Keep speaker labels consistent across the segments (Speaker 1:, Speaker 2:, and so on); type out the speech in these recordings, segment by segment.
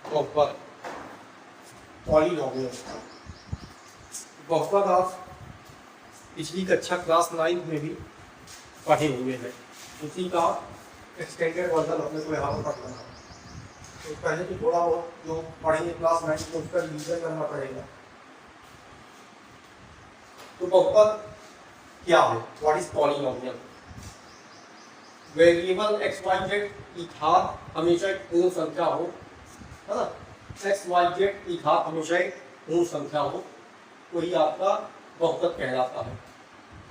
Speaker 1: बहुपद पॉलिनोमियल। बहुपद आप पिछली कक्षा क्लास 9 में भी पढ़े हुए हैं, उसी का एक्सटेंडेड वर्जन अपने को यहाँ पर पढ़ना है। तो पहले तो थोड़ा बहुत जो पढ़ेंगे क्लास 9 को उसका रिवीजन करना पड़ेगा। तो बहुपद क्या है? What is polynomial? Variable x y z की घात हमेशा एक पूर्ण संख्या हो, है ना। एक्स वाई जेड की घात हमेशा एक पूर्ण संख्या हो, वही आपका बहुपद कहलाता है।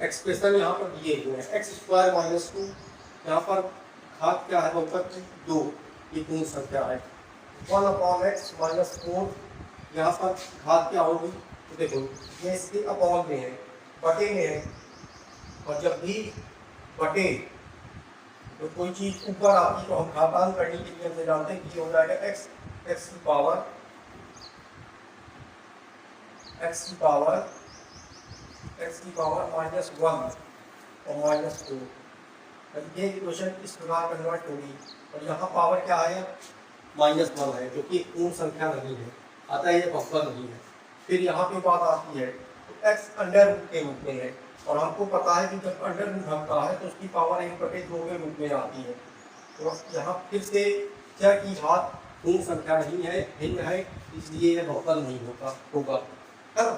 Speaker 1: एक्सप्रेशन यहाँ पर दिए हुए हैं, एक्स स्क्वायर माइनस 2, यहाँ पर घात क्या है बहुपद की? 2, ये पूर्ण संख्या है। 1 अपॉन एक्स माइनस 4, यहाँ पर घात क्या होगी? तो देखो ये इसके अपॉन में है, बटे में है, और जब भी बटे तो कोई चीज ऊपर आती तो हम घातांक करने के लिए हमसे जानते हैं कि हो जाएगा एक्स की पावर -1 और -2। ये इक्वेशन इस प्रकार कन्वर्ट होगी, और यहाँ पावर क्या है? -1 है, जो कि पूर्ण संख्या नहीं है, अतः ये बहुपद नहीं है। फिर यहाँ पे बात आती है तो एक्स अंडर रूट के रूप में है, और हमको पता है कि जब अंडर रूट होता है तो उसकी पावर 1/2 के रूप में आती है। तो यहाँ फिर से चर की घात पूर्ण संख्या नहीं है, भिन्न है, इसलिए यह बहुपद नहीं होगा, है ना।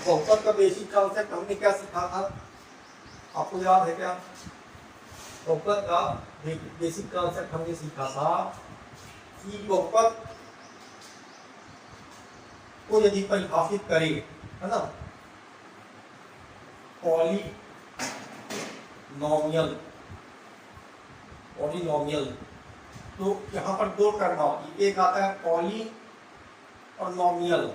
Speaker 1: बहुपद का बेसिक कॉन्सेप्ट हमने क्या सीखा था, आपको याद है क्या? बहुपद का बेसिक कॉन्सेप्ट हमने सीखा था कि बहुपद को यदि परिभाषित करें, है ना, पॉलिनोमियल, तो यहाँ पर 2 टर्म आती है, एक आता है पॉली और नोमियल।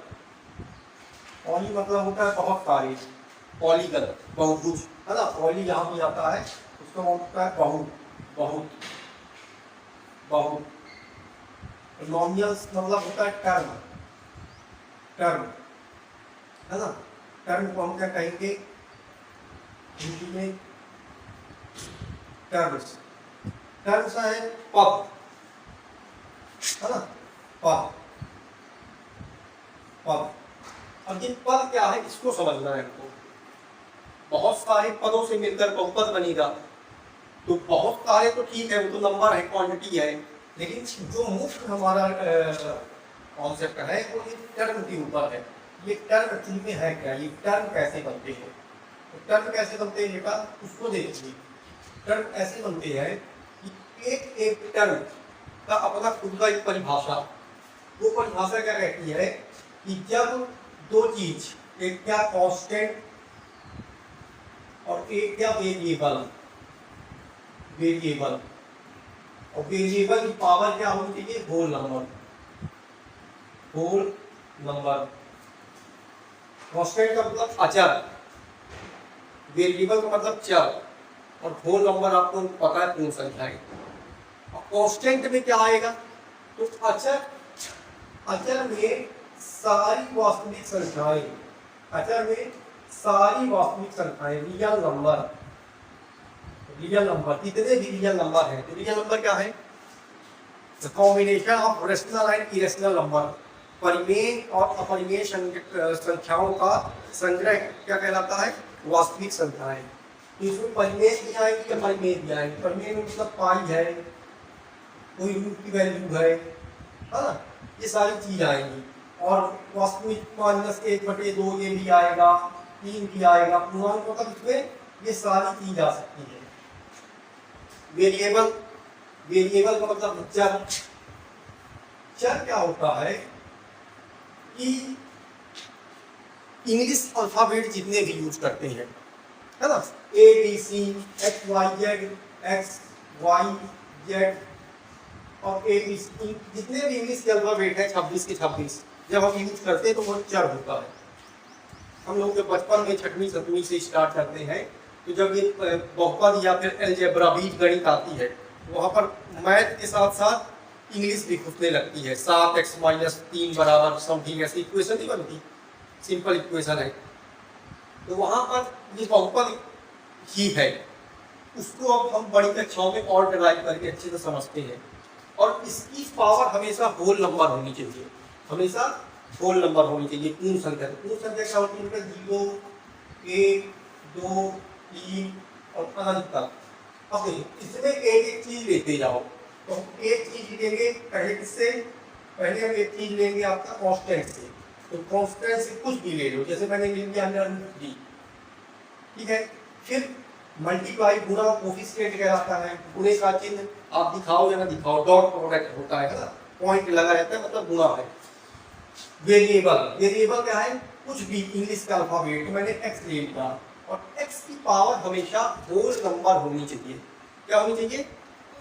Speaker 1: पॉली मतलब होता है बहुत सारे, पॉलीगन बहुभुज, है ना। पॉली यहाँ भी आता है, उसका मतलब होता है बहुत। नोमियल मतलब होता है टर्म, है ना। टर्म को हम क्या कहेंगे हिंदी में? टर्म्स है पद, है ना, पद। अब ये पद क्या है इसको समझना है हमको। बहुत सारे पदों से मिलकर बहुपद बनेगा, तो बहुत सारे तो ठीक है, वो तो नंबर है, क्वांटिटी है, लेकिन जो मुख्य हमारा कॉन्सेप्ट है वो ये टर्म के ऊपर है। ये टर्म एक्चुअली में है क्या? ये टर्म कैसे बनते हैं? तो टर्म कैसे बनते हैं बेटा, उसको देखिए। टर्म ऐसे बनते हैं कि एक टर्म का अपना खुद का एक परिभाषा, वो परिभाषा क्या कहती है कि जब दो चीज, एक क्या कांस्टेंट और एक क्या वेरिएबल, और वेरिएबल की पावर क्या होनी चाहिए? Whole number. कांस्टेंट का मतलब अचर, वेरिएबल का मतलब चर, और होल नंबर आपको पता है पूर्ण संख्या है। और कांस्टेंट में क्या आएगा? तो अचर में सारी वास्तविक संख्याएं, रियल नंबर, कितने भी रियल नंबर है। तो रियल नंबर क्या है? The combination of rational and irrational number, परिमेय और अपरिमेय संख्याओं का संग्रह क्या कहलाता है? वास्तविक संख्याएं। इसमें परिमेय भी आएंगी या परिमेय भी आएंगी। परिमेय में मतलब पाई है, कोई रूट की वैल्यू है ना, ये सारी चीज आएंगी। और वास्तविक -1/2 ये भी आएगा, 3 भी आएगा, पूर्णांक मतलब इसमें ये सारी चीज आ सकती है। वेरिएबल का मतलब चर क्या होता है कि इंग्लिश अल्फाबेट जितने भी यूज करते हैं, है ना, ABC, XYZ, XYZ और ABC, जितने भी इंग्लिश के अल्फाबेट है 26 के 26, जब हम यूज करते हैं तो वो चर होता है। हम लोग जब बचपन में 6वीं 7वीं से स्टार्ट करते हैं, तो जब ये बहुपद या फिर अलजेब्रा बीजगणित आती है, वहाँ पर मैथ के साथ साथ इंग्लिश भी घुसने लगती है। 7x - 3 बराबर समथिंग, ऐसी इक्वेशन नहीं बनती, सिंपल इक्वेशन है। तो वहाँ पर ये बहुपद ही है, उसको अब हम बड़ी कक्षाओं में और डिराइव करके अच्छे से समझते हैं। और इसकी पावर हमेशा होल नंबर होनी चाहिए, हमेशा होल नंबर होनी चाहिए। पूर्ण संख्या, पूर्ण संख्या क्या होती है? 0, 1, 2, 3 और अनंत तक। अब देखिए इसमें एक एक चीज लेते जाओ, तो हम एक चीज लेंगे पहले किससे? पहले हम एक चीज लेंगे आपका कांस्टेंट से, तो कांस्टेंट से कुछ भी ले लो, जैसे मैंने ले लिया √3, ठीक है। फिर मल्टीप्लाई गुणा कोफिशिएंट कहलाता है, गुणे का चिन्ह आप दिखाओ या ना दिखाओ, डॉट प्रोडक्ट होता है ना, पॉइंट लगा रहता है मतलब गुणा है। वेरिएबल, वेरिएबल क्या है? कुछ भी इंग्लिश का अल्फाबेट, तो मैंने x ले लिया, और x की पावर हमेशा होल नंबर होनी चाहिए। क्या होनी चाहिए?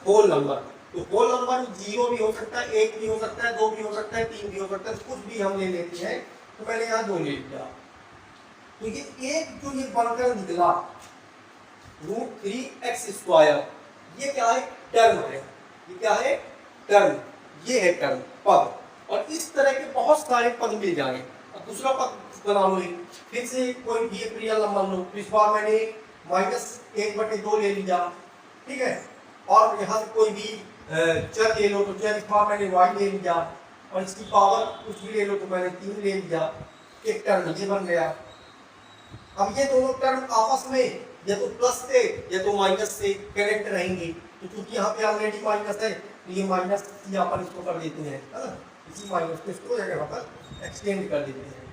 Speaker 1: Whole number. तो होल नंबर 0 भी हो सकता है, 1 भी हो सकता है, 2 भी हो सकता है, 3 भी हो सकता है, कुछ भी हम ले लेते हैं। तो मैंने यहाँ 2 ले लिया, तो ये एक जो ये बनकर निकला √3x², ये क्या है? टर्म है। ये क्या है? टर्म। ये है टर्म, पद। और इस तरह के बहुत सारे पद मिल जाएंगे। अब दूसरा पद बना लो, फिर से कोई भी एक रियल नंबर लो, तो इस बार मैंने -1/2 ले लिया, ठीक है। और यहाँ से कोई भी चर ले लो, तो चर इस बार मैंने y ले लिया, और इसकी पावर कुछ भी ले लो तो मैंने 3 ले लिया, एक टर्म ये बन गया। अब ये दोनों टर्म आपस में या तो प्लस से या तो माइनस से कनेक्ट रहेंगे, तो क्योंकि यहाँ पे ऑलरेडी माइनस है, तो ये माइनस यहाँ पर इसको कर देते हैं, है ना, इसी माइनस को इसको जगह पर एक्सटेंड कर देते हैं,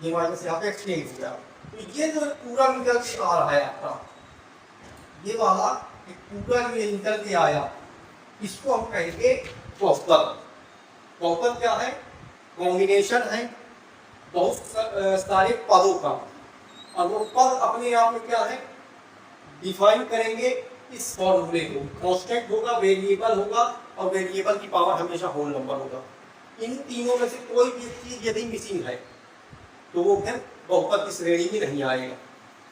Speaker 1: ये माइनस यहाँ पे एक्सटेंड हो गया। तो ये जो पूरा निकल के आ रहा है आपका, ये वाला पूरा ये निकल के आया, इसको हम कहेंगे बहुपद। बहुपद क्या है? कॉम्बिनेशन है बहुत सारे पदों का, और वो पद अपने आप में क्या है? डिफाइन करेंगे इस फॉर्मूले को। कांस्टेंट होगा, वेरिएबल होगा, और वेरिएबल की पावर हमेशा होल नंबर होगा। इन तीनों में से कोई भी चीज यदि मिसिंग है तो वो फिर बहुपद की श्रेणी में नहीं आएगा,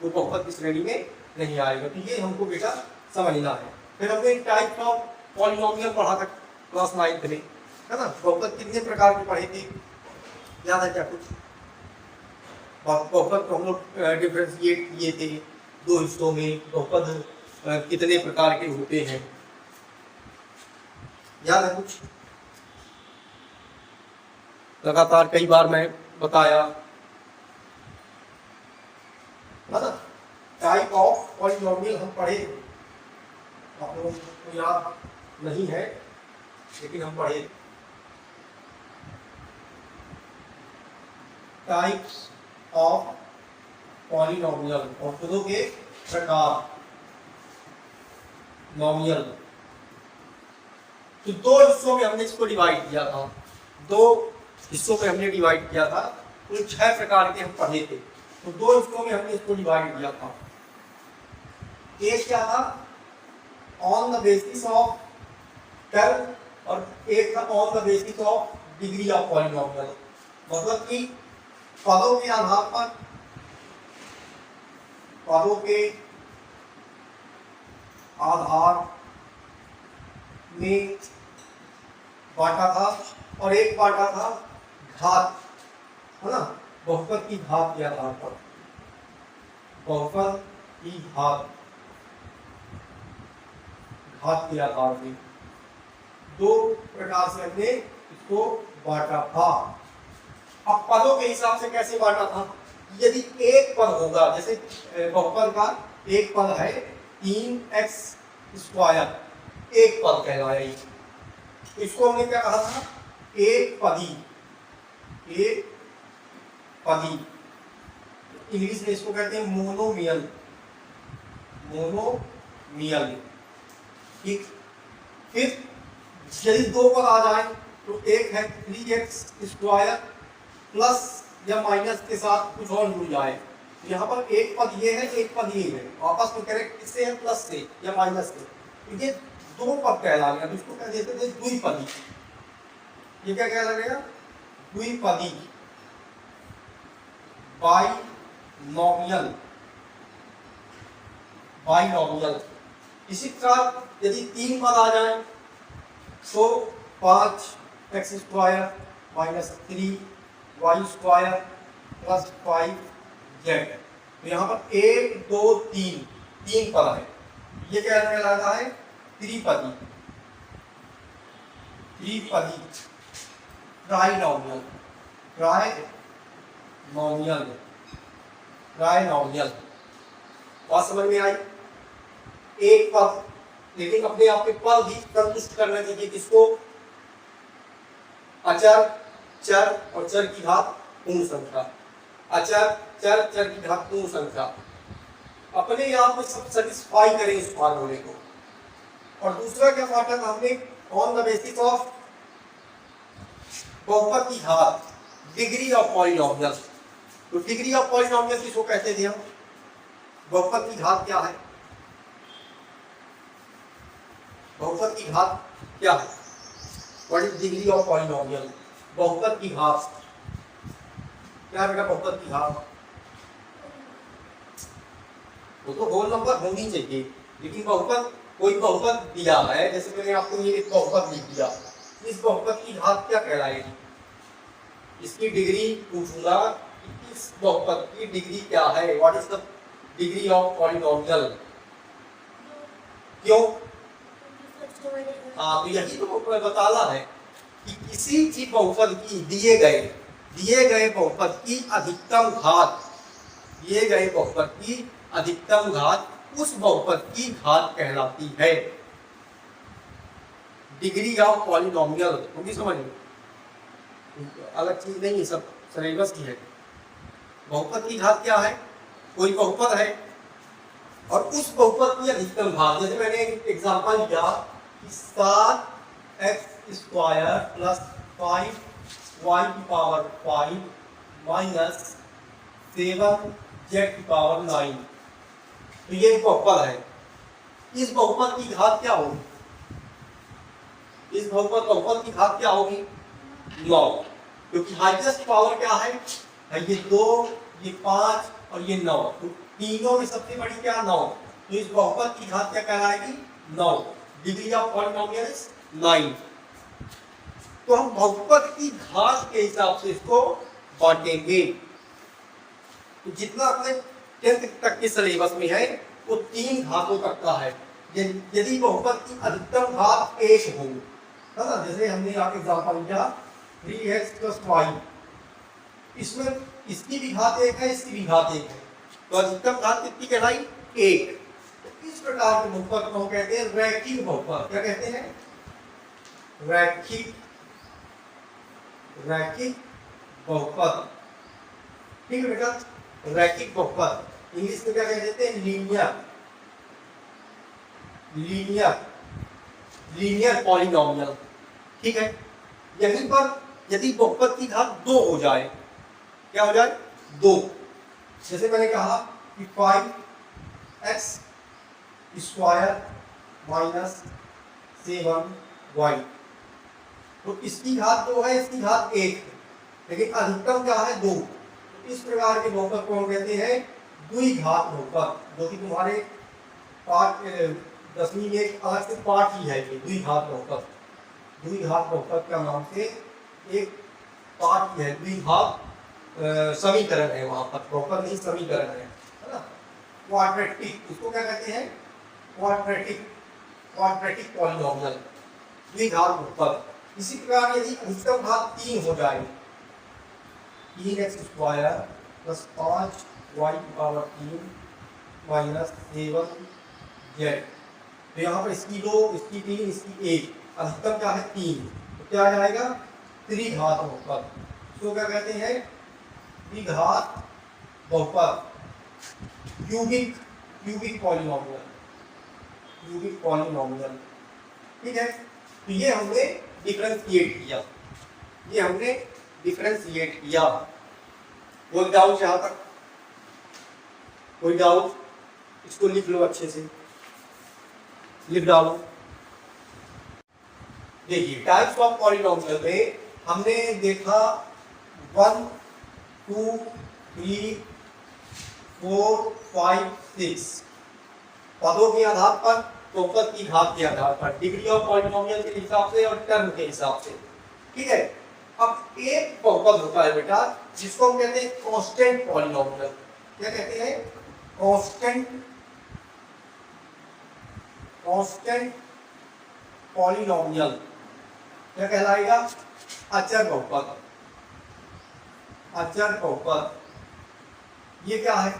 Speaker 1: वो बहुपद की श्रेणी में नहीं आएगा। तो ये हमको बेटा समझना है। फिर हमने टाइप ऑफ पॉलिनोमियल पढ़ा था क्लास 9 में, है ना। बहुपद कितने प्रकार के पढ़े थे, याद है क्या कुछ? बहुपद को हम लोग डिफरेंशिएट किए थे 2 हिस्सों में। बहुपद कितने प्रकार के होते हैं, याद है कुछ? लगातार कई बार मैं बताया, है ना। टाइप ऑफ पॉलिनोमियल हम पढ़े, आप लोगों को याद नहीं है लेकिन हम पढ़े। टाइप्स ऑफ पॉलिनोमियल, बहुपदों के प्रकार, नॉमियल। तो 2 हिस्सों में हमने इसको डिवाइड किया था, 2 हिस्सों में हमने डिवाइड किया था। कुल 6 प्रकार के हम पढ़े थे, तो 2 हिस्सों में हमने इसको डिवाइड किया था। एक क्या था? On the basis of term, और एक था on the basis of degree of polynomial. मतलब कि पदों के आधार पर, पदों के आधार में बांटा था, और एक बांटा था घात, है ना, बहुपद की घात के आधार पर, बहुपद की घात, घात के आधार पे 2 प्रकार से हमने इसको बांटा था। अब पदों के हिसाब से कैसे बांटा था? यदि एक पद होगा, जैसे बहुपद का एक पद है 3x², एक पद कहलाया, इसको हमने क्या कहा था? एक पदी, एक पदी। इंग्लिश में इसको कहते हैं मोनोमियल, मोनोमियल, ठीक। फिर यदि 2 पद आ जाए तो एक है 3x² प्लस या माइनस के साथ कुछ और जुड़ जाए, यहाँ पर एक पद ये है, एक पद ये है, आपस में करेक्ट किससे है? प्लस से या माइनस से, तो ये 2 पद कहलाएगा। तो इसको क्या कहते थे? द्विपदी। ये क्या कहलाएगा? द्विपदी, बाइनोमियल, बाइनोमियल। इसी प्रकार यदि 3 पद आ जाए तो 5x² minus 3y² plus 5z। तो यहाँ पर 1 2 3 पद है, ये क्या कहलाता है? त्रिपदी, त्रिपदी, ट्राइनोमियल, ट्राइनोमियल, ट्राइनोमियल। बात समझ में आई? एक पद, लेकिन अपने आप में पद ही संतुष्ट करना चाहिए किसको? अचर, चर और चर की घात पूर्ण संख्या। अचर, चर, चर की घात पूर्ण संख्या अपने आप में सब सेटिस्फाई करें इस फार्मूले को। और दूसरा क्या पार्ट था हमने? ऑन द बेसिस ऑफ बहुपद की घात, डिग्री ऑफ पॉलिनोमियल। तो डिग्री ऑफ पॉलिनोमियल किसको कहते थे हम? बहुपद की घात क्या है? बहुपद की घात क्या है? What is degree of polynomial? बहुपद की घात क्या बेटा? बहुपद की घात वो तो होल नंबर होनी चाहिए, लेकिन बहुपद, कोई बहुपद दिया है, जैसे मैंने आपको ये एक बहुपद लिख दिया, इस बहुपद की घात क्या कहलाएगी? इसकी डिग्री पूछूंगा कि इस बहुपद की डिग्री क्या है? What is the degree of polynomial? क्यों? हाँ, तो यही तो बताना है कि किसी भी बहुपद की दिए गए बहुपद की अधिकतम घात, दिए गए बहुपद की अधिकतम घात उस बहुपद की घात कहलाती है। डिग्री ऑफ पॉलिनोमियल होगी, समझ में? अलग चीज नहीं है, सब सिलेबस की है। बहुपद की घात क्या है? कोई बहुपद है और उस बहुपद की अधिकतम घात, जैसे मैंने एक एग्जांपल दिया कि 7x स्क्वायर प्लस 5y की पावर 5 माइनस 7z की पावर 9। तो ये एक बहुपद है। इस बहुपद की घात क्या होगी? इस बहुपद की घात क्या होगी? 9, क्योंकि हाईएस्ट पावर क्या है? ये 2, ये 5 और ये 9, तो तीनों में सबसे बड़ी क्या? 9। तो इस बहुपद की घात क्या कहलाएगी? 9। Degree of polynomial is 9। तो हम बहुपद की घात के हिसाब से इसको बांटेंगे। तो जितना अपने 10th तक के सिलेबस में है वो 3 घातों तक का है। यदि बहुपद की अधिकतम घात 1 हो, है ना, जैसे हमने यहाँ एग्जांपल दिया 3x + y, इसमें इसकी भी घात 1 है, इसकी भी घात 1 है, तो अधिकतम घात कितनी कहलाई? 1। तो इस प्रकार के बहुपद को कहते हैं रैखिक बहुपद। क्या कहते हैं? रैखिक बहुपद। ठीक है बेटा, रैखिक बहुपद इंग्लिश में क्या कह देते हैं? Linear polynomial. ठीक है, यहीं पर यदि बहुपद की घात 2 हो जाए, क्या हो जाए? 2। जैसे मैंने कहा कि 5x स्क्वायर माइनस 7y, तो इसकी घात 2 है, इसकी घात 1 है, लेकिन अधिकतम क्या है? 2। तो इस प्रकार के बहुपद को हम कहते हैं द्विघात बहुपद, जो कि तुम्हारे पाठ 10वीं में अलग से पाठ ही है। ये द्विघात बहुपद का नाम से एक पाठ ही है। द्विघात समीकरण है, वहां पर बहुपद नहीं समीकरण है ना। क्वाड्रेटिक, इसको क्या कहते हैं? क्वाड्रेटिक पॉलिनोमियल, द्विघात बहुपद। इसी प्रकार यदि अधिकतम घात 3 हो जाए, 3x स्क्वायर प्लस 5y की पावर 3 माइनस 7z, तो यहाँ पर इसकी 2, इसकी 3, इसकी 1, अधिकतम क्या है? 3, तो क्या आ जाएगा? त्रिघात बहुपद। इसको क्या कहते हैं? त्रिघात बहुपद, क्यूबिक पॉलिनोमियल। ठीक है, तो ये हमने डिफरेंशिएट किया। कोई डाउट यहाँ तक? कोई डाउट? इसको लिख लो, अच्छे से लिख डालो। देखिए, टाइप्स ऑफ पॉलिनोमियल में हमने देखा 1, 2, 3, 4, 5, 6 पदों के आधार पर, बहुपद की घात के आधार पर, डिग्री ऑफ पॉलिनोमियल के हिसाब से और टर्म के हिसाब से। ठीक है, अब एक बहुपद होता है बेटा जिसको हम कहते हैं कांस्टेंट पॉलिनोमियल। क्या कहते हैं? Constant polynomial. क्या कहलाएगा? अचर बहुपद। अचर बहुपद ये क्या है?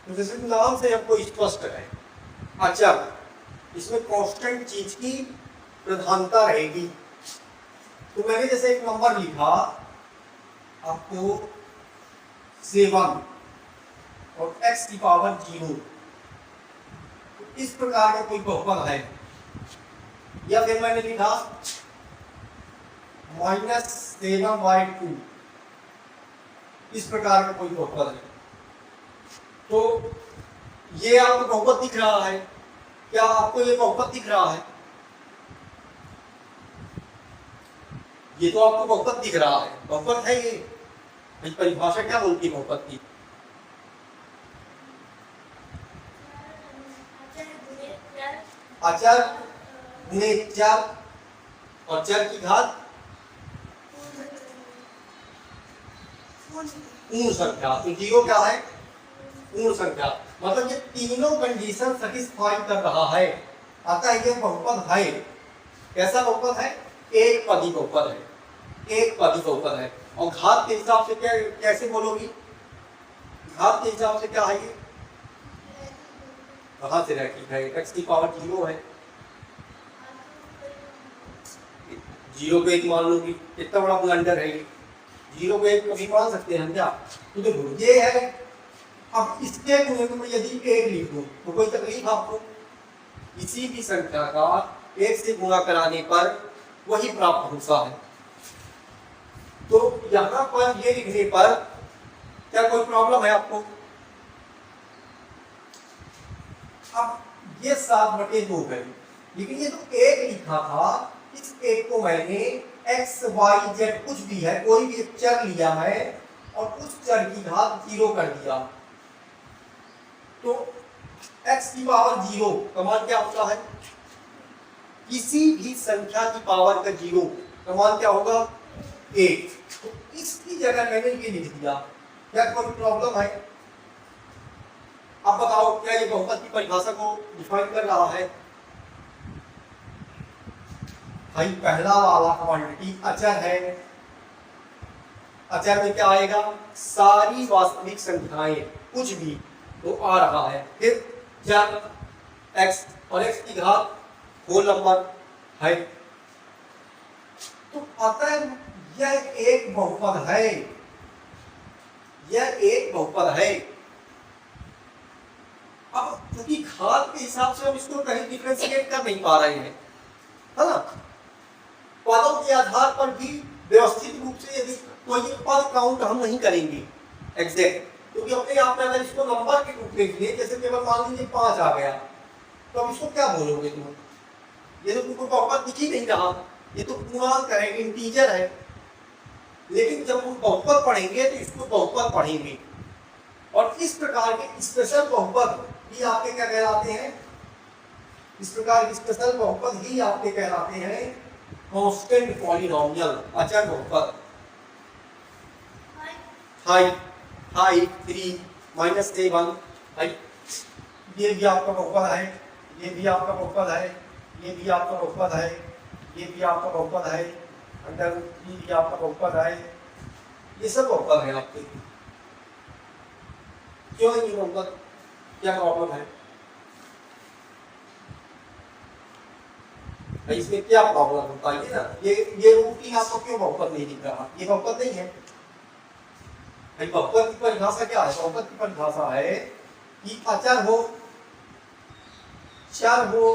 Speaker 1: तो जैसे नाम से हमको स्पष्ट है, अचर, इसमें कांस्टेंट चीज की प्रधानता रहेगी। तो मैंने जैसे एक नंबर लिखा आपको 7 और x की पावर 0, तो इस प्रकार का कोई बहुपद है। या फिर मैंने लिखा -7/2, इस प्रकार का कोई बहुपद है। तो ये आपको बहुपद दिख रहा है? क्या आपको ये बहुपद दिख रहा है? ये तो आपको बहुपद दिख रहा है, बहुपद है ये। परिभाषा क्या बोलती है बहुपद की? अचर गुणे चर और चर की घात पूर्ण संख्या। तो जीरो क्या है? पूर्ण संख्या। मतलब ये तीनों कंडीशन सेटिस्फाई कर रहा है, अतः ये बहुपद है। कैसा बहुपद है? एक पदी बहुपद है, एक पदी बहुपद है। और घात के हिसाब से क्या, कैसे बोलोगी? घात के हिसाब से क्या है ये? कहाँ से रैखिक है? x की पावर 0 है, 0 को 1 मान लोगी, कितना बड़ा ब्लंडर है ये। 0 को 1 कभी मान सकते हैं क्या? तो देखो ये है। अब इसके गुणे में यदि 1 लिख दूं तो कोई तकलीफ आपको? किसी भी संख्या का 1 से गुणा कराने पर वही प्राप्त होता है। तो यहाँ पर ये लिखने पर क्या कोई प्रॉब्लम है आपको? अब ये 7/2 है, लेकिन ये तो 1 लिखा था, इस 1 को मैंने x y z कुछ भी है, कोई भी एक चर लिया है और उस चर की घात 0 कर दिया। तो x की पावर 0 का मान क्या होता है? किसी भी संख्या की पावर का 0 का मान क्या होगा? 1। तो इसकी जगह मैंने ये लिख दिया। क्या कोई प्रॉब्लम है? अब बताओ, क्या ये बहुपद की परिभाषा को डिफाइन कर रहा है? भाई पहला वाला क्वांटिटी अचर है। अचर में क्या आएगा? सारी वास्तविक संख्याएं, कुछ भी तो आ रहा है। फिर चर x और x की घात होल नंबर है। तो अतः यह एक बहुपद है, यह एक बहुपद है। अब क्योंकि घात के हिसाब से हम इसको कहीं डिफरेंशिएट कर नहीं पा रहे हैं, है ना? पदों के आधार पर भी व्यवस्थित रूप से यदि कोई पद काउंट हम नहीं करेंगे एग्जैक्ट, क्योंकि अपने आप में अगर इसको नंबर के रूप में लिए, जैसे केवल मान लीजिए 5 आ गया, तो अब इसको क्या बोलोगे तुम? ये तो तुमको बहुपद दिख ही नहीं रहा, ये तो पूर्णांक है, इंटीजर है। लेकिन जब हम बहुपद पढ़ेंगे तो इसको बहुपद पढ़ेंगे, और इस प्रकार के स्पेशल बहुपद भी आपके क्या कहलाते हैं? इस प्रकार के स्पेशल बहुपद ही आपके कहलाते हैं कांस्टेंट पॉलिनोमियल, अचर बहुपद। हाइट 3 -7, ये भी आपका बहुपद है, ये भी आपका बहुपद है, ये भी आपका बहुपद है, ये भी आपका बहुपद है, √3 भी आपका बहुपद है। ये सब बहुपद है आपके। क्यों है ये बहुपद? क्या प्रॉब्लम है? इसमें क्या प्रॉब्लम होता है ना? ये रूटीन आपको क्यों बहुपद नहीं दिख रहा? ये बहुपद नहीं है। बहुपद की परिभाषा क्या है? बहुपद की परिभाषा है कि अचर हो, चर हो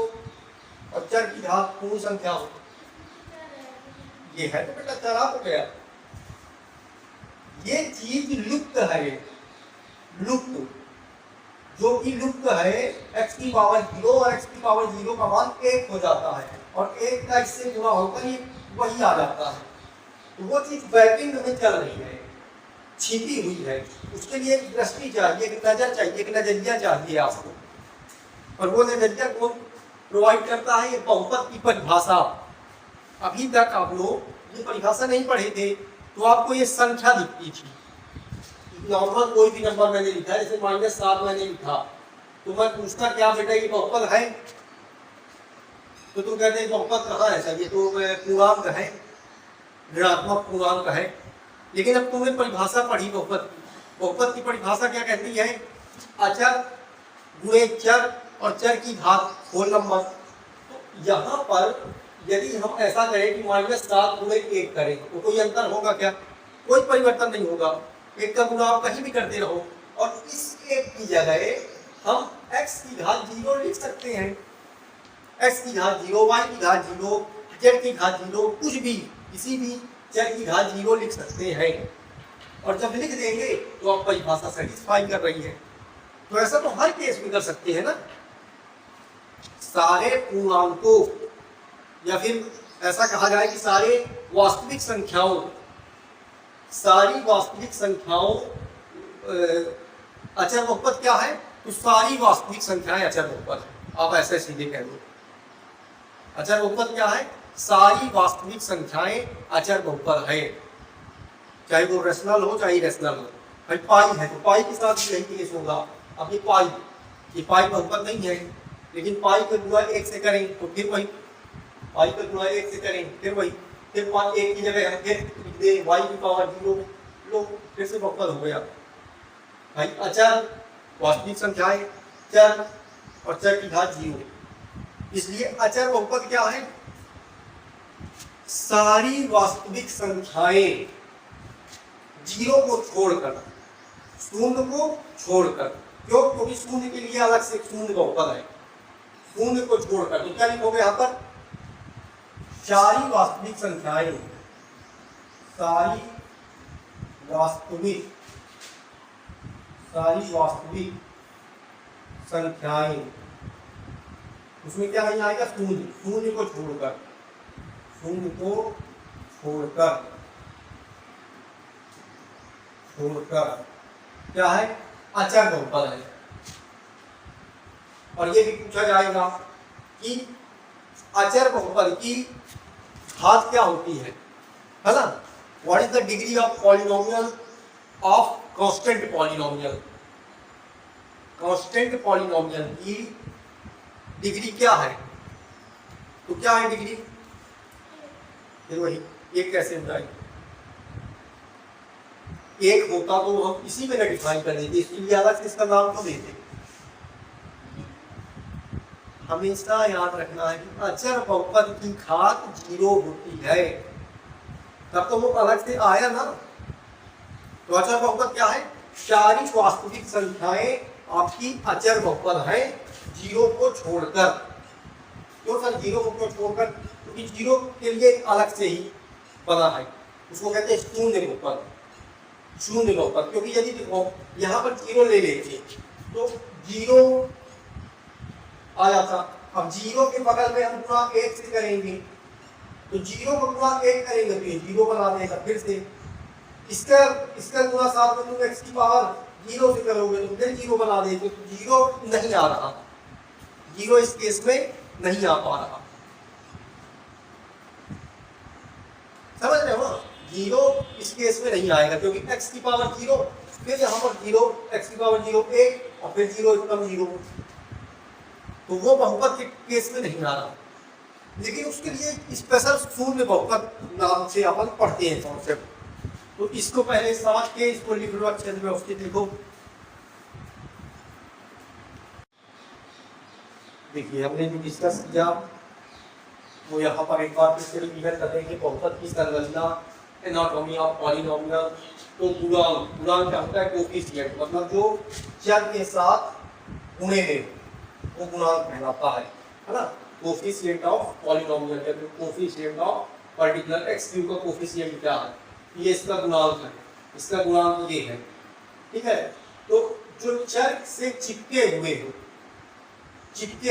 Speaker 1: और चर की घात पूर्ण संख्या हो। ये है तो बेटा चर हो गया। ये चीज लुप्त है, लुप्त, जो कि लुप्त है, x की पावर 0 और x की पावर 0 का मान 1 हो जाता है, और 1 का इससे गुणा होकर ही वही आ जाता है। तो वो चीज बैकिंग में चल रही है, छिपी हुई है। उसके लिए एक दृष्टि चाहिए, एक नजर चाहिए, एक नजरिया चाहिए आपको, और वो नजरिया कौन प्रोवाइड करता है? ये बहुपद की परिभाषा। अभी तक आप लोग ये परिभाषा नहीं पढ़े थे तो आपको ये संख्या दिखती थी। नॉर्मल कोई भी नंबर मैंने लिखा है, जैसे -7 मैंने लिखा, तो मैं पूछता क्या बेटा ये बहुपद है? तो तुम कहते हैं बहुपद कहाँ है सर, ये तो पूर्णांक है, ऋणात्मक पूर्णांक है। लेकिन अब तुमने परिभाषा पढ़ी बहुपद की, बहुपद की परिभाषा क्या कहती है, अचर गुणे चर और चर की घात होल नंबर। तो यहाँ पर यदि हम ऐसा करें कि -7 गुणे 1 करें तो कोई अंतर होगा क्या, कोई परिवर्तन नहीं होगा, एक का गुणा आप कहीं भी करते रहो। और इस एक की जगह हम x की घात 0 लिख सकते हैं, x की घात 0, y की घात 0, z की घात 0, कुछ भी किसी भी चर की घात 0 लिख सकते हैं। और जब लिख देंगे तो आप परिभाषा सेटिस्फाई कर रही है। तो ऐसा तो हर केस में कर सकते हैं ना, सारे पूर्णांकों या फिर ऐसा कहा जाए कि सारे वास्तविक संख्याओं, सारी वास्तविक संख्याओं अचर बहुपद क्या है, तो सारी वास्तविक संख्याएं अचर बहुपद है। आप ऐसे सीधे कह दो अचर बहुपद क्या है, सारी वास्तविक संख्याएं अचर बहुपद है, चाहे वो रेशनल हो चाहे इरेशनल हो। भाई पाई है तो पाई के साथ भी यही केस होगा। अब ये पाई बहुपद नहीं है, लेकिन पाई का गुणा 1 से करें तो फिर वही, पाई का गुणा 1 से करें फिर वही, फिर 1 की जगह हम फिर लिख दें y की पावर 0, लो फिर से बहुपद हो गया। भाई अचर वास्तविक संख्याएं, चर और चर की घात 0, इसलिए अचर बहुपद क्या है, सारी वास्तविक संख्याएं 0 को छोड़कर, शून्य को छोड़कर, क्यों, क्योंकि शून्य के लिए अलग से शून्य बहुपद है, शून्य को छोड़कर। तो क्या लिखोगे यहाँ पर, सारी वास्तविक संख्याएं, सारी वास्तविक संख्याएं, उसमें क्या नहीं आएगा, शून्य, शून्य को छोड़कर, शून्य को छोड़कर क्या है, अचर बहुपद है। और ये भी पूछा जाएगा कि अचर बहुपद की घात क्या होती है ना, what is the degree of polynomial of constant polynomial, constant polynomial की डिग्री क्या है, तो क्या है डिग्री, फिर वही एक कैसे हो जाएगी, एक होता तो हम इसी में डिफाइन कर देते, इसलिए अलग से इसका नाम तो देते। हमेशा याद रखना है कि अचर बहुपद की घात 0 होती है, तब तो वो अलग से आया ना। तो अचर बहुपद क्या है, सारी वास्तविक संख्याएं आपकी अचर बहुपद है 0 को छोड़कर। क्यों सर 0 को छोड़कर, क्योंकि 0 के लिए अलग से ही बना है, उसको कहते हैं शून्य बहुपद, शून्य बहुपद। क्योंकि यदि देखो यहाँ पर 0 ले लेते तो 0 आ जाता, अब 0 के बगल में हम गुणा 1 से करेंगे, तो 0 को गुणा 1 करेंगे तो ये 0 बना देगा फिर से, इसका गुणा 7 में तुम x की पावर 0 से करोगे तो फिर 0 बना देते, तो 0 नहीं आ रहा, 0 इस केस में नहीं आ पा रहा, समझ रहे हो, 0 इस केस में नहीं आएगा क्योंकि x की पावर 0, फिर यहाँ पर 0, x की पावर 0 1 और फिर 0 एकदम 0, तो वो बहुपद के केस में नहीं आ रहा। लेकिन उसके लिए स्पेशल शून्य बहुपद नाम से अपन पढ़ते हैं कॉन्सेप्ट, तो इसको पहले समझ के इसको लिख लो, अच्छे से व्यवस्थित लिखो। देखिए हमने जो डिस्कस किया वो यहाँ पर एक बार फिर से रिवीजन कर देंगे, बहुपद की संरचना, एनाटॉमी ऑफ पॉलिनोमियल। तो गुणांक क्या होता है, कोफिशिएंट, मतलब जो चर के साथ गुणे में वो गुणांक कहलाता है ना, कोफिशिएंट ऑफ पॉलिनोमियल, जब coefficient of particular x Q का कोफिशिएंट क्या है, ये इसका गुणांक है, इसका गुणांक ये है, ठीक है। तो जो चर से चिपके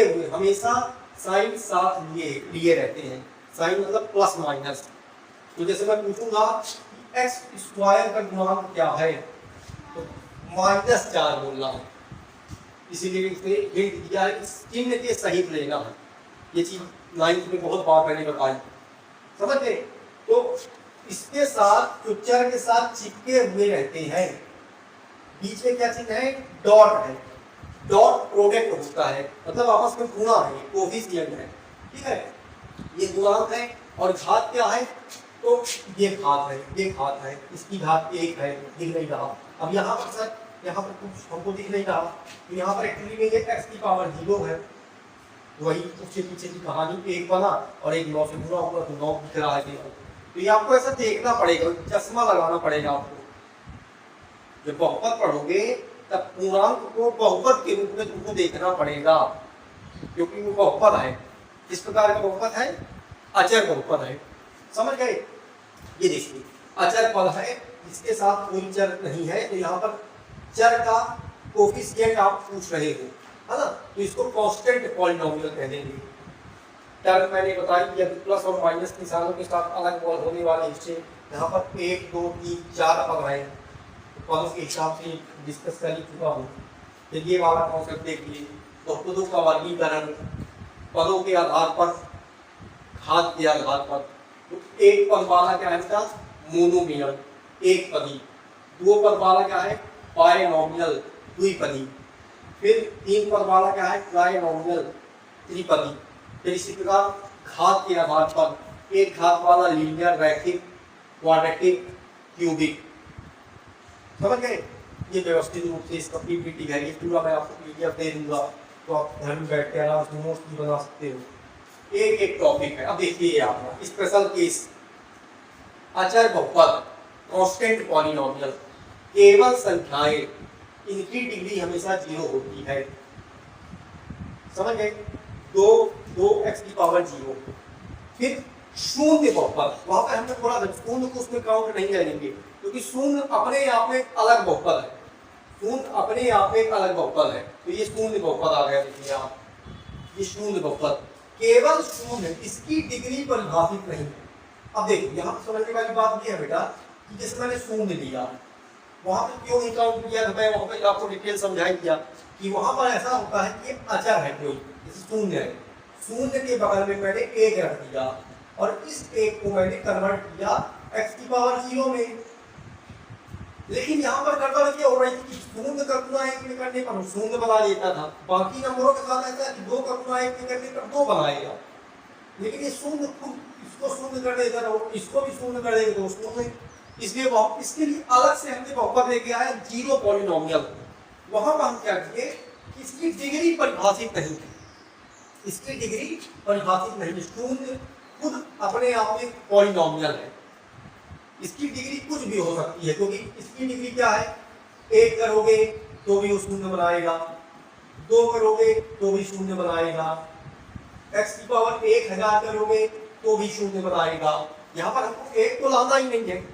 Speaker 1: हुए हमेशा साइन साथ लिए रहते हैं, साइन मतलब प्लस माइनस। तो जैसे मैं पूछूंगा एक्स स्क्वायर का गुणांक क्या है, तो -4 बोलना है, इसीलिए हिंट दिया है कि चिन्ह के सहित लेना है। ये चीज 9th में बहुत बार मैंने बताई, समझ गए। तो इसके साथ जो चर के साथ चिपके हुए रहते हैं, बीच में क्या चिन्ह है, डॉट है, डॉट प्रोडक्ट होता है, मतलब आपस में गुणा है, कोफिशिएंट है। ठीक है, ये गुणांक है और घात क्या है, तो ये घात है, ये घात है, इसकी घात 1 है, दिख नहीं रहा। अब यहाँ पर सर, यहाँ पर कुछ हमको दिख नहीं रहा, तो यहाँ पर एक्चुअली में ये x की पावर 0 है, वही उसके पीछे की कहानी, 1 बना और एक 9 से गुणा होगा तो 9 दिख रहा है केवल। तो ये आपको ऐसा देखना पड़ेगा, चश्मा लगाना पड़ेगा आपको। जब बहुपद पढ़ोगे तब पूर्णांक को बहुपद के रूप में तुमको देखना पड़ेगा, क्योंकि वो बहुपद है। किस प्रकार का बहुपद है, अचर बहुपद है, समझ गए। ये देखिए अचर पद है, इसके साथ कोई चर नहीं है, तो यहाँ पर चर का कोफिशिएंट आप पूछ रहे हो, है ना, तो इसको कांस्टेंट पॉलिनोमियल कह देंगे। टर्म मैंने बताई कि प्लस और माइनस निशानों के साथ अलग होने वाले हिस्से, यहाँ पर 1 2 3 4 पद हैं, पदों के हिसाब से डिस्कस कर ही चुका हूँ। फिर ये वाला कॉन्सेप्ट देख लिए, बहुपदों का वर्गीकरण पदों के आधार पर, घात के आधार पर। तो एक पद वाला क्या है इसका, मोनोमियल, एक पदी। दो पद वाला क्या है, बायनोमियल, द्विपदी। फिर 3 पद वाला क्या है, ट्राइनोमियल, त्रिपदी। फिर इसी प्रकार घात के आधार पर एक घात वाला लीनियर, रैखिक, क्वाड्रेटिक, क्यूबिक। समझ गए। ये व्यवस्थित रूप से इसका पीपीटी है, ये पूरा मैं आपको पीडीएफ दे दूंगा, तो आप घर में बैठ के आराम से नोट्स भी बना सकते हो। एक एक टॉपिक है। अब देखिए आपका स्पेशल केस, अचर बहुपद, कांस्टेंट पॉलिनोमियल, केवल संख्याएं, इनकी डिग्री हमेशा 0 होती है। समझ गए। 2x की पावर 0। फिर शून्य बहुपद, वहां पर हमने थोड़ा शून्य को उसमें काउंट नहीं करेंगे, क्योंकि शून्य अपने आप में अलग बहुपद है, शून्य अपने आप में एक अलग बहुपद है। तो ये शून्य बहुपद आ गया, देखिए आप, ये शून्य बहुपद, केवल शून्य, इसकी डिग्री परिभाषित नहीं है। अब देखिए यहाँ पर समझने वाली बात ये है बेटा, कि जैसे मैंने शून्य लिया, वहां पर क्यों नहीं काउंट किया, तो मैं वहां पर आपको डिटेल समझाई दिया कि वहां पर ऐसा होता है कि अचर है कोई, जैसे शून्य है, शून्य के बगल में मैंने 1 रख दिया और इस 1 को मैंने कन्वर्ट किया x की पावर 0 में। लेकिन यहाँ पर गड़बड़ ये हो रही थी कि शून्य का गुणा 1 में करने पर शून्य बना लेता था, बाकी नंबरों के साथ ऐसा है कि 2 का गुणा 1 में करने पर 2 बनाएगा। लेकिन ये शून्य खुद इसको शून्य कर देगा, इसको भी शून्य कर देगा, दोस्तों में। इसलिए इसके लिए अलग से हमने बहुपद लेके आया 0 पॉलिनोमियल। वहां पर हम क्या किए, इसकी डिग्री परिभाषित नहीं थी, इसकी डिग्री परिभाषित नहीं, शून्य खुद अपने आप में पॉलिनोमियल है, इसकी डिग्री कुछ भी हो सकती है, क्योंकि इसकी डिग्री क्या है, 1 करोगे तो भी वो शून्य बनाएगा, 2 करोगे तो भी शून्य बनाएगा, x की पावर 1000 करोगे तो भी शून्य बनाएगा। यहाँ पर हमको 1 तो लाना ही नहीं है,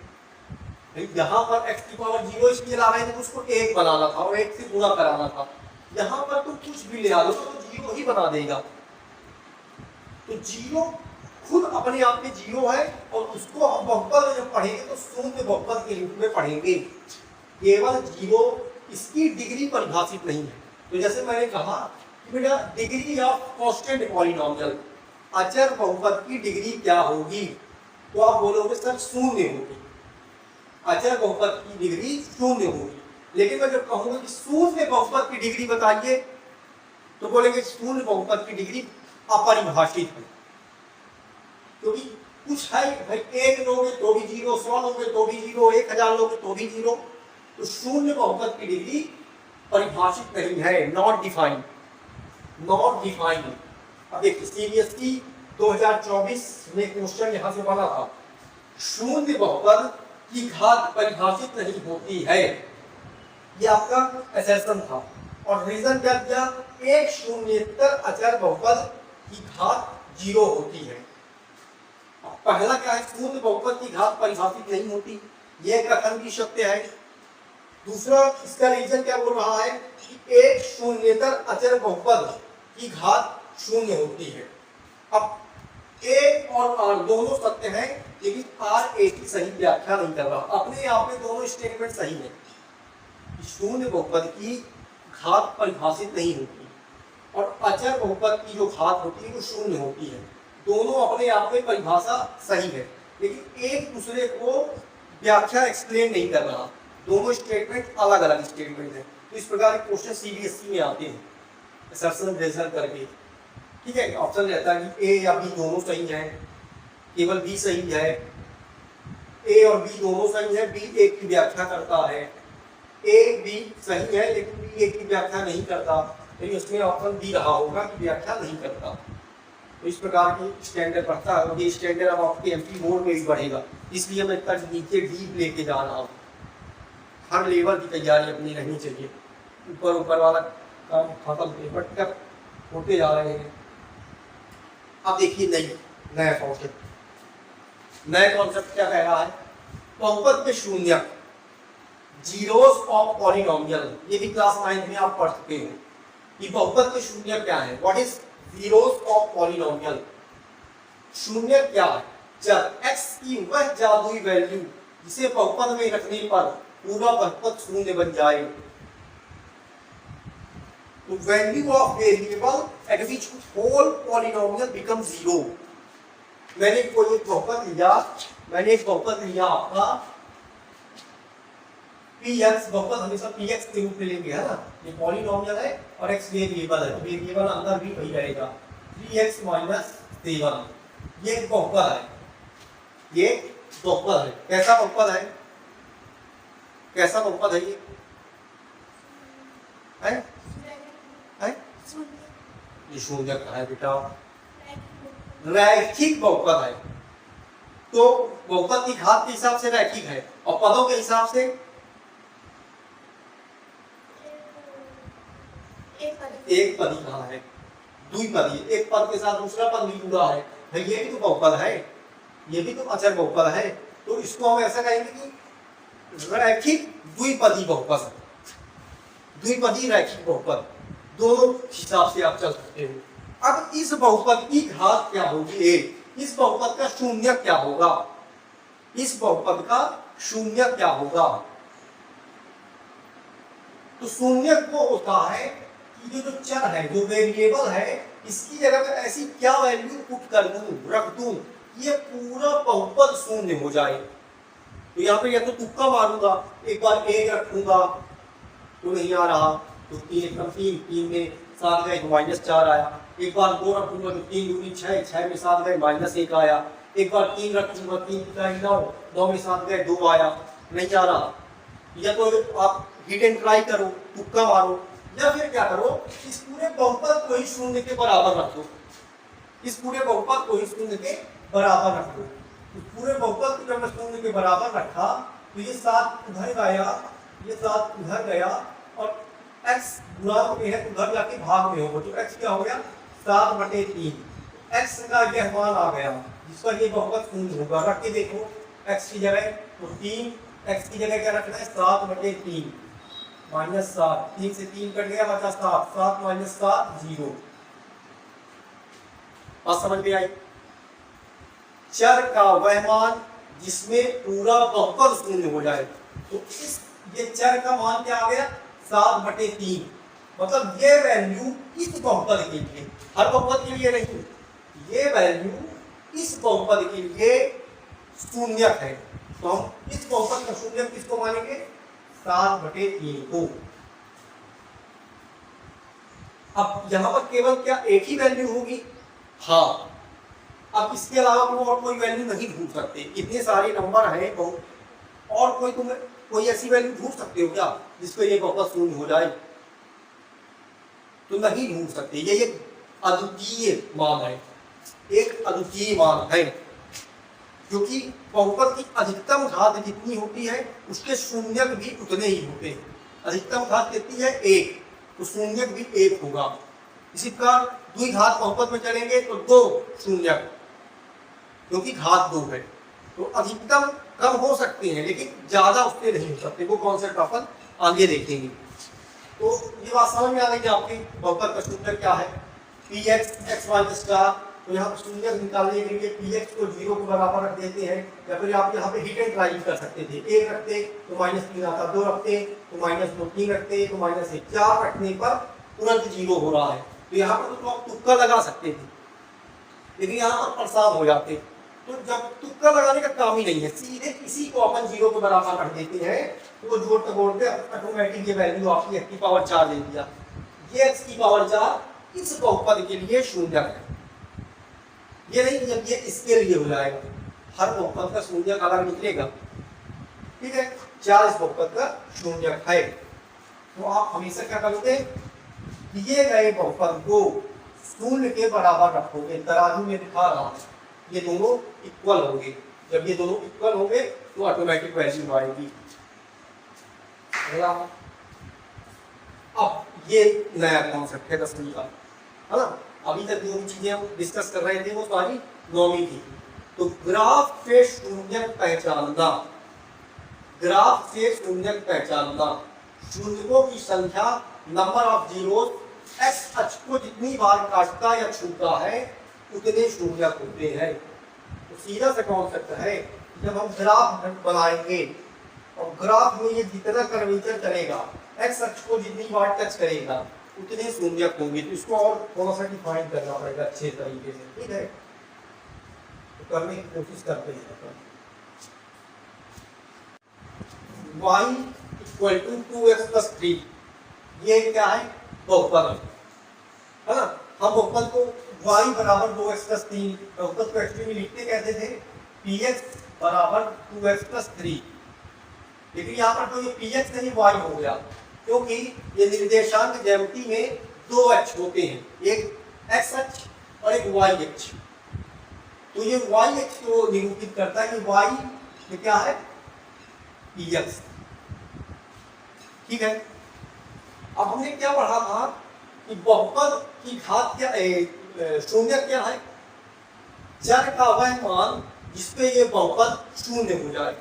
Speaker 1: यहाँ पर x की पावर 0 इसलिए ला रहे थे, उसको 1 बनाना था और 1 से गुणा कराना था। यहाँ पर तो कुछ भी ले आ लो तो 0 ही बना देगा। तो 0 खुद अपने आप में 0 है, और उसको हम बहुपद में जब पढ़ेंगे तो शून्य बहुपद के रूप में पढ़ेंगे, केवल 0, इसकी डिग्री परिभाषित नहीं है। तो जैसे मैंने कहा कि बेटा डिग्री ऑफ कांस्टेंट पॉलिनोमियल, अचर बहुपद की डिग्री क्या होगी, तो आप बोलोगे सर शून्य होगी, अचर बहुपद की डिग्री शून्य होगी। लेकिन मैं जब कहूंगा कि शून्य बहुपद की डिग्री बताइए, तो बोलेंगे शून्य बहुपद की डिग्री अपरिभाषित है, क्योंकि कुछ है भाई, 1 लोगे तो भी 0, 100 लोगे तो भी 0, 1000 लोगे तो भी 0। तो शून्य बहुपद की डिग्री परिभाषित नहीं है, नॉट डिफाइंड, नॉट डिफाइंड। अब देखिए सीबीएसई 2024 में क्वेश्चन यहाँ से बना था, शून्य बहुपद की घात परिभाषित नहीं होती है, ये आपका असर्शन था। और रीजन क्या दिया, एक शून्येतर अचर बहुपद की घात 0 होती है। पहला क्या है, शून्य बहुपद की घात परिभाषित नहीं होती, ये कथन भी सत्य है। दूसरा इसका रीजन क्या बोल रहा है कि एक शून्येतर अचर बहुपद की घात 0 होती है। अब ए और आर दोनों सत्य हैं, लेकिन आर ए की सही व्याख्या नहीं कर रहा, अपने आप में दोनों स्टेटमेंट सही है। शून्य बहुपद की घात परिभाषित नहीं होती और अचर बहुपद की जो घात होती है वो 0 होती है, दोनों अपने आप में परिभाषा सही है, लेकिन एक दूसरे को व्याख्या एक्सप्लेन नहीं कर रहा, दोनों स्टेटमेंट अलग अलग स्टेटमेंट है। तो इस प्रकार के क्वेश्चन सीबीएसई में आते हैं असर्शन रिजल्ट करके। ठीक है, ऑप्शन रहता है कि ए या बी दोनों सही है, केवल बी सही है, ए और बी दोनों सही है, बी एक की व्याख्या करता है, ए बी सही है लेकिन बी एक की व्याख्या नहीं करता, तो उसमें ऑप्शन बी रहा होगा कि व्याख्या नहीं करता। तो इस प्रकार की स्टैंडर्ड बढ़ता है और ये स्टैंडर्ड अब आपके एमपी बोर्ड में भी बढ़ेगा, इसलिए मैं इतना नीचे डीप लेके जा रहा हूँ। हर लेवल की तैयारी अपनी रहनी चाहिए, ऊपर ऊपर वाला काम खत्म बट तक होते जा रहे हैं। अब देखिए नया कॉन्सेप्ट, नया कॉन्सेप्ट क्या कह रहा है, बहुपद के शून्य, जीरोस ऑफ पॉलिनोमियल, ये भी क्लास 9 में आप पढ़ चुके हो कि बहुपद के शून्य क्या है, what is zeros of polynomial. शून्य क्या है, जब x की वह जादुई वैल्यू जिसे बहुपद में रखने पर पूरा बहुपद शून्य बन जाए, तो value of variable at which whole polynomial become zero. मैंने कोई एक बहुपद लिया, आपका px, बहुपद हमेशा px के रूप में लेंगे, है ना, ये पॉलिनोमियल है और x वेरिएबल है, तो वेरिएबल अंदर भी वही रहेगा 3x - 7, ये एक बहुपद है, ये बहुपद है। कैसा बहुपद है, कैसा बहुपद है ये है? ये शून्य कहाँ है बेटा, रैखिक बहुपद है, तो बहुपद की घात के हिसाब से रैखिक है और पदों के हिसाब से एक पदी कहाँ है, द्विपदी, एक पद के साथ दूसरा पद भी जुड़ा है, ये भी तो बहुपद है, ये भी तो अचर बहुपद है, तो इसको हम ऐसा कहेंगे कि रैखिक द्विपदी बहुपद, द्विपदी रैखिक बहुपद, दोनों हिसाब से आप चल सकते हो। अब इस बहुपद की घात क्या होगी, इस बहुपद का शून्य क्या होगा, इस बहुपद का शून्य क्या होगा, तो शून्य वो होता है कि जो चर है, जो वेरिएबल है, इसकी जगह पे ऐसी क्या वैल्यू पुट कर दूं, रख दूं, ये पूरा बहुपद शून्य हो जाए। तो यहाँ पे या तो तुक्का मारूंगा, एक बार एक रखूंगा तो नहीं आ रहा, तो 3 में 7 गए तो -4 आया, एक बार 2 रखूंगा तो 3 दूनी 6, 6 में 7 गए -1 आया, एक बार 3 रखूंगा 3 9, 9 में 7 गए 2 आया, नहीं आ रहा। या तो आप हिट एंड ट्राई करो, तुक्का मारो, या फिर क्या करो, इस पूरे बहुपद को ही शून्य के बराबर रख दो, इस पूरे बहुपद को ही शून्य के बराबर रख दो। इस पूरे बहुपद को जब मैं शून्य के बराबर रखा तो ये 7 उधर गया, ये 7 उधर गया और x गुणांक में है तो उधर जाके भाग में होगा, तो x क्या हो गया 7/3, x का यह मान आ गया जिस पर ये बहुपद शून्य होगा। रख के देखो x की जगह तो 3, x की जगह क्या रखना है 7/3 -7, 3 से 3 कट गया बचा 7, 7 - 7 0। बात समझ में आई, चर का वह मान जिसमें पूरा बहुपद शून्य हो जाए, तो इस ये चर का मान क्या आ गया 7/3, मतलब ये वैल्यू इस बहुपद के लिए, हर बहुपद के लिए नहीं, ये वैल्यू इस बहुपद के लिए शून्य है, तो हम इस बहुपद का शून्य किसको मानेंगे 7/3 को। अब यहां पर केवल क्या एक ही वैल्यू होगी, हाँ, अब इसके अलावा तुम और कोई वैल्यू नहीं ढूंढ सकते, इतने सारे नंबर हैं बहुत, और कोई ऐसी वैल्यू ढूंढ सकते हो क्या जिसको ये बहुपद शून्य हो जाए, तो नहीं ढूंढ सकते। ये एक अद्वितीय मान है, एक अद्वितीय मान है, क्योंकि बहुपद की अधिकतम घात जितनी होती है उसके शून्यक भी उतने ही होते हैं। अधिकतम घात कितनी है 1, तो शून्यक भी 1 होगा। इसी प्रकार द्विघात बहुपद में चलेंगे तो 2 शून्यक, क्योंकि घात 2 है, तो अधिकतम कम हो सकते हैं लेकिन ज्यादा उससे नहीं हो सकते, वो कॉन्सेप्ट अपन आगे देखेंगे। तो ये बात समझ में आ गई आपकी, बहुपद का शून्य क्या है, px x - तो यहाँ पर शून्य निकालने के लिए px को 0 के बराबर रख देते हैं, या फिर आप यहाँ पे हिट एंड ट्राई कर सकते थे, 1 रखते तो -3 आता, 2 रखते तो -2, 3 रखते तो -1, 4 रखने पर तुरंत 0 हो रहा है, तो यहाँ पर तो आप तुक्का लगा सकते थे, लेकिन यहाँ पर परेशान हो जाते, तो जब तुक्का लगाने का काम ही नहीं है, सीधे इसी को अपन 0 के बराबर रख देते हैं, तो जोड़ते जोड़ते ऑटोमेटिक ये वैल्यू आपकी x की पावर 4 दे दिया, ये x की पावर 4 इस बहुपद के लिए शून्यक है। ये नहीं जब ये इसके लिए हो जाएगा, हर बहुपद का शून्यक अलग निकलेगा, ठीक है। 4 इस बहुपद का शून्यक है। तो आप हमेशा क्या करोगे, दिए गए बहुपद को शून्य के बराबर रखोगे। तराजू में दिखा रहा हूं, ये दोनों इक्वल होंगे। जब ये दोनों इक्वल होंगे तो ऑटोमेटिक वैल्यू आएगी। अब ये नया कॉन्सेप्ट है 10वीं का, है ना। अभी तक जो चीजें हम डिस्कस कर रहे थे वो सारी 9वीं थी। तो ग्राफ से शून्यक पहचानना, ग्राफ से शून्यक पहचानना, शून्यकों की संख्या, नंबर ऑफ जीरोस, एक्स अक्ष को जितनी बार काटता या छूता है उतने शून्यक होते हैं। तो सीधा सा कॉन्सेप्ट है, जब हम ग्राफ बनाएंगे और ग्राफ में ये जितना कर्वेचर चलेगा, एक्स अक्ष को जितनी बार टच करेगा उतने शून्यक होंगे। तो इसको और थोड़ा सा डिफाइन करना पड़ेगा अच्छे तरीके से, ठीक है। तो करने की कोशिश करते हैं। y equal to 2x plus 3, ये क्या है, बहुपद है ना। हम बहुपद को y बराबर 2x प्लस 3, बहुपद को एक्चुअली लिखते कहते थे px बराबर 2x प्लस 3, लेकिन यहाँ पर तो ये px नहीं y हो गया, क्योंकि ये निर्देशांक ज्यामिति में 2 अक्ष होते हैं, एक x अक्ष और एक y अक्ष। तो ये y अक्ष को निरूपित करता है कि y ये क्या है, px, ठीक है। अब हमने क्या पढ़ा था कि बहुपद की घात क्या, शून्य क्या है, चर का वह मान जिसपे ये बहुपद शून्य हो जाए,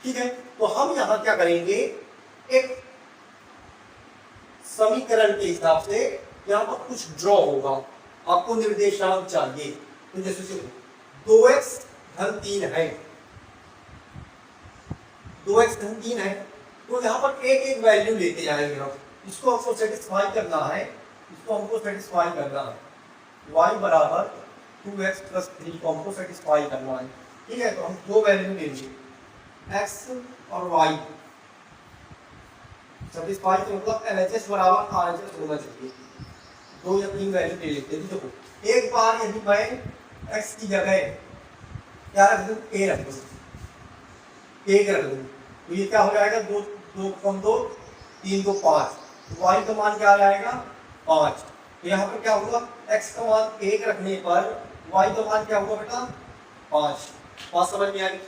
Speaker 1: ठीक है। तो हम यहाँ क्या करेंगे, एक समीकरण के हिसाब से यहाँ पर कुछ ड्रॉ होगा। आपको निर्देशांक चाहिए, तो जैसे 2x धन 3 है, 2x धन 3 है, तो यहाँ पर एक एक वैल्यू लेते जाएंगे हम। इसको हमको सेटिस्फाई करना है, इसको हमको सेटिस्फाई करना है, y बराबर 2x प्लस 3 को हमको सेटिस्फाई करना है, ठीक है। तो हम 2 वैल्यू लेंगे, x और y। सेटिस्फाई का मतलब LHS बराबर RHS होना चाहिए। 2 या 3 वैल्यू ले लेते हैं। देखो, एक बार यदि मैं x की जगह क्या रख दूं, a रख दूं, एक रख दूं, तो ये क्या हो जाएगा, 2 2 कम 2 3 2 5, y का मान क्या आ जाएगा 5। तो यहाँ पर क्या होगा, x का मान 1 रखने पर y का मान क्या होगा बेटा 5। बात समझ में आ गई।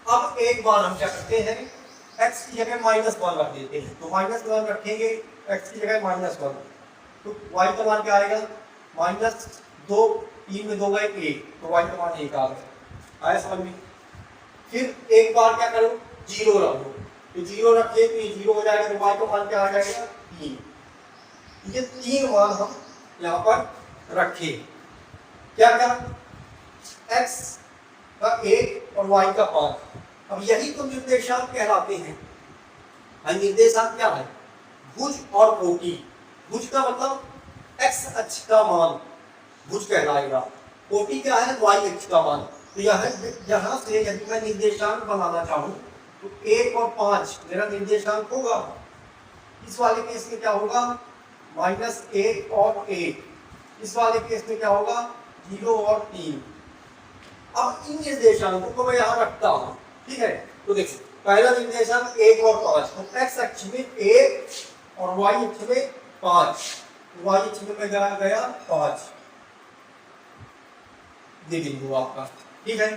Speaker 1: अब एक बार हम क्या करते हैं, x की जगह -1 रख देते हैं। तो -1 रखेंगे, x की जगह -1, तो y का मान क्या आएगा, -2, 3 में 2 गए 1, तो y का मान 1 आ गया। आया समझ में। फिर एक बार क्या करो, 0 रख दो, तो 0 रखिए तो ये 0 हो जाएगा, तो y का मान क्या आ जाएगा 3। ये 3 मान हम यहाँ पर रखे, क्या क्या, x का 1 और y का 5। अब यही तो निर्देशांक कहलाते हैं। निर्देशांक क्या है, भुज और कोटि। भुज का मतलब x अक्ष का मान भुज कहलाएगा, कोटि क्या है, y अक्ष का मान। तो यहाँ से यदि मैं निर्देशांक बनाना चाहूँ तो 1 और 5 मेरा निर्देशांक होगा। इस वाले केस में क्या होगा, -1 और 1। इस वाले केस में क्या होगा, 0 और 3। अब इन निर्देशांकों को मैं यहाँ रखता हूँ, ठीक है। तो देखिए, पहला निर्देशांक 1 और 5, तो x अक्ष में 1 और y अक्ष में 5, y अक्ष में गया 5, ये बिंदु आपका, ठीक है।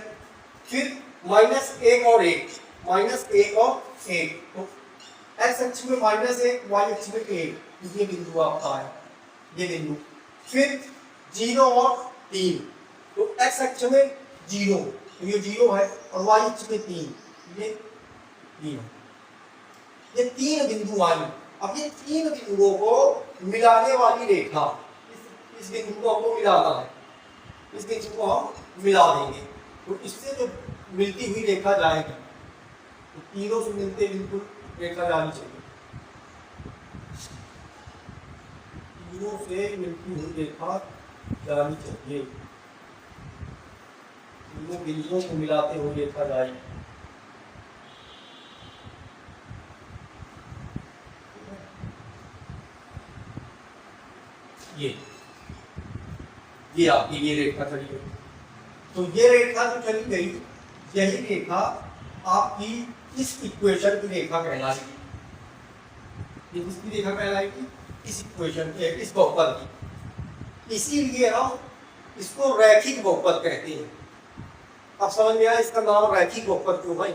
Speaker 1: फिर -1 और 1, -1 और 1, तो x अक्ष में -1, y अक्ष में 1, ये बिंदु आपका है, ये बिंदु। फिर 0 और 3, तो x अक्ष में 0, तो ये 0 है, और y अक्ष में 3, ये 3, ये 3 बिंदु आए। अब ये 3 बिंदुओं को मिलाने वाली रेखा, इस बिंदु को हमको मिलाना है, इस बिंदु को हम मिला देंगे, तो इससे जो मिलती हुई रेखा जाएगी, तो तीनों से मिलते बिल्कुल रेखा जानी चाहिए, तीनों से मिलती हुई रेखा जानी चाहिए, तीनों बिंदुओं को मिलाते हुए रेखा जाएगी। ये आपकी ये रेखा चली गई। तो ये रेखा जो चली गई, यही रेखा आपकी इस इक्वेशन की रेखा कहलाएगी। ये किसकी रेखा कहलाएगी? इस इक्वेशन की, इस बहुपद की। इसीलिए हम इसको रैखिक बहुपद कहते हैं। अब समझ में आया इसका नाम रैखिक बहुपद क्यों भाई?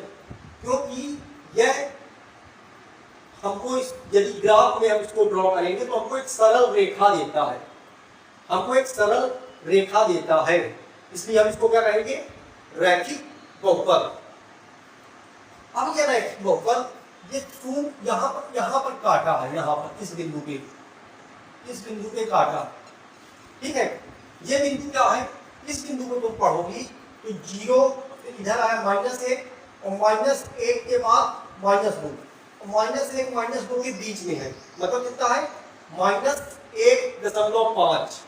Speaker 1: क्योंकि यह हमको यदि ग्राफ में हम इसको ड्रॉ करेंगे तो हमको एक सरल रेखा देता है, हमको एक सरल रेखा देता है, इसलिए हम इसको क्या कहेंगे? रैखिक बहुपद। अब ये रैखिक बहुपद, ये यहाँ पर काटा है, यहाँ पर इस बिंदु पे काटा, ठीक है। ये बिंदु क्या है? इस बिंदु को तुम पढ़ोगी तो 0 इधर आया -1 और -1 के बाद -2, -1 -2 के बीच में है, मतलब कितना है? -1.5।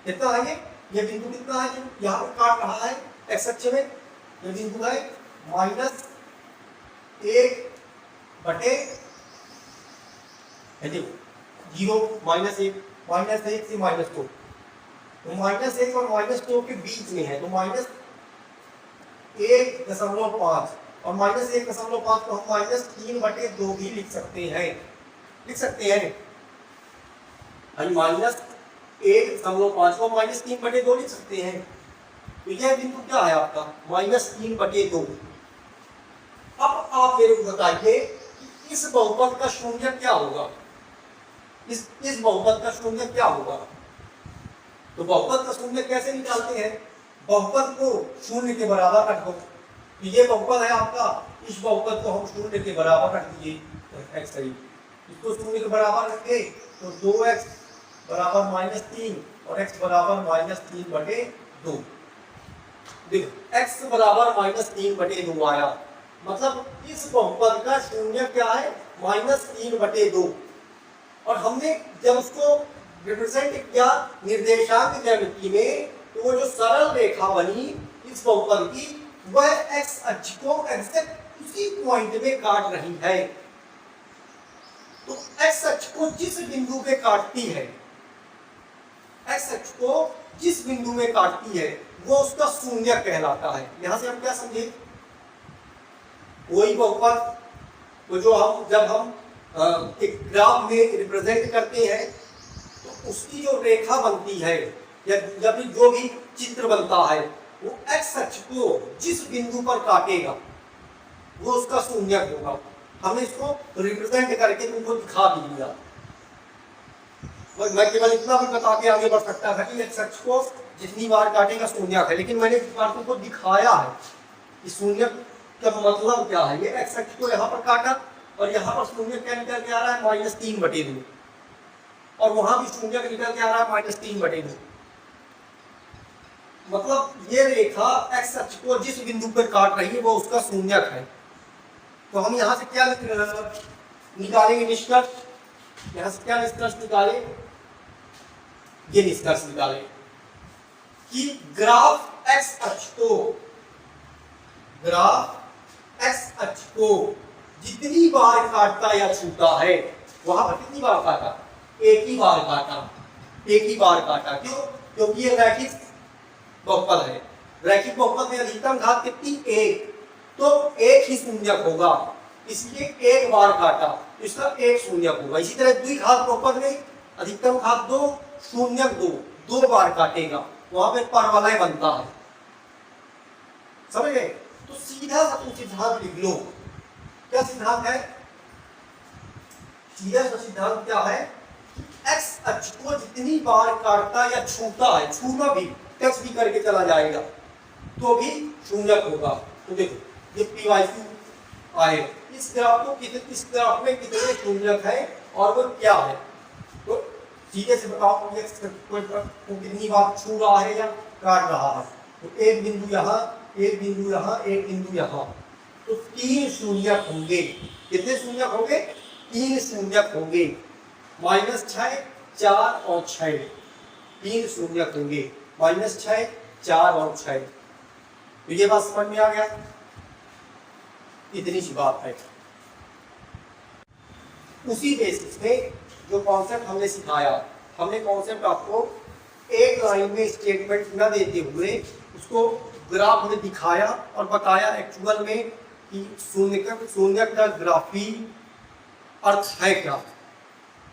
Speaker 1: कितना है ये बिंदु कितना है जो यहाँ पर काट रहा है एक्स अक्ष में? ये बिंदु है -1 बटे 0, -1 से -2, तो -1 और -2 के बीच में है, तो -1.5 और -1.5 को हम -3/2 भी लिख सकते हैं, -1.5 को -3/2 लिख सकते हैं। तो यह बिंदु क्या है आपका? -3/2। अब आप मेरे को बताइए कि इस बहुपद का शून्य क्या होगा? इस बहुपद का शून्य क्या होगा? तो बहुपद का शून्य कैसे निकालते हैं? बहुपद को शून्य के बराबर रख दो। तो ये बहुपद है आपका, इस बहुपद को हम शून्य के बराबर रख दिए, एक्स है, इसको शून्य के बराबर रखे तो 2x बराबर -3 और x बराबर -3/2। देखो x बराबर -3/2 आया, मतलब इस बहुपद का शून्य क्या है? -3/2। और हमने जब उसको रिप्रेजेंट किया निर्देशांक ज्यामिति में, तो वो जो सरल रेखा बनी इस बहुपद की, वह एक्स अक्ष को एग्जैक्ट उसी पॉइंट में काट रही है। तो एक्स अक्ष को जिस बिंदु पे काटती है, एक्स अक्ष को जिस बिंदु में काटती है, वो उसका शून्य कहलाता है। यहां से हम क्या समझे? वही बहुपद तो जो जब हम एक ग्राफ में रिप्रेजेंट करते हैं, तो उसकी जो रेखा बनती है या जब जो भी चित्र बनता है, वो एक्स अक्ष को जिस बिंदु पर काटेगा वो उसका शून्य होगा। हमने इसको रिप्रेजेंट करके तुमको दिखा भी दिया। मैं केवल इतना भी बता के आगे बढ़ सकता था कि एक्स अक्ष को जितनी बार काटेगा शून्य है, लेकिन मैंने इस बार तुमको दिखाया है कि शून्य का मतलब क्या है। ये एक्स अक्ष को यहाँ पर काटा और यहाँ पर शून्य क्या निकल के आ रहा है? -3/2, और वहां भी शून्य निकल के आ रहा है -3/2। मतलब ये रेखा एक्स अक्ष को जिस बिंदु पर काट रही है वो उसका शून्यक है। तो हम यहाँ से क्या निकालेंगे निष्कर्ष? यहाँ से क्या निष्कर्ष निकाले? ये निष्कर्ष निकाले कि ग्राफ एक्स अक्ष को जितनी बार काटता या छूता है, वहां पर कितनी बार काटा? एक ही बार काटा। क्यों? क्योंकि ये रैखिक बहुपद है। रैखिक बहुपद में अधिकतम घात कितनी? 1, तो एक ही शून्यक होगा, इसलिए एक बार काटा, इसका एक शून्यक होगा। इसी तरह द्विघात बहुपद में अधिकतम घात 2, शून्यक 2, 2 बार काटेगा, वहां पे परवलय बनता है। समझ गए? तो सीधा सा तुम सिद्धांत लिख लो। क्या सिद्धांत है? सीधा सा सिद्धांत क्या है? एक्स अक्ष को जितनी बार काटता या छूता है, छूना भी टच भी करके चला जाएगा तो भी शून्यक होगा। तो देखो ये p/q आए, इस ग्राफ में कितने शून्यक है और वो क्या है? तो सीधे से बताओ कितनी बार छू रहा है या काट रहा है। तो एक बिंदु यहाँ, एक बिंदु यहाँ, एक बिंदु यहाँ, तो 3 शून्यक होंगे। कितने शून्यक होंगे? 3 शून्यक होंगे। -6, 4 और 6, 3 शून्यक होंगे। -6, 4 और 6। तो ये बात समझ में आ गया? इतनी सी बात है। उसी बेसिस पे जो कॉन्सेप्ट हमने सिखाया, हमने कॉन्सेप्ट आपको एक लाइन में स्टेटमेंट न देते हुए उसको ग्राफ में दिखाया और बताया एक्चुअल में कि शून्य का ग्राफी अर्थ है क्या।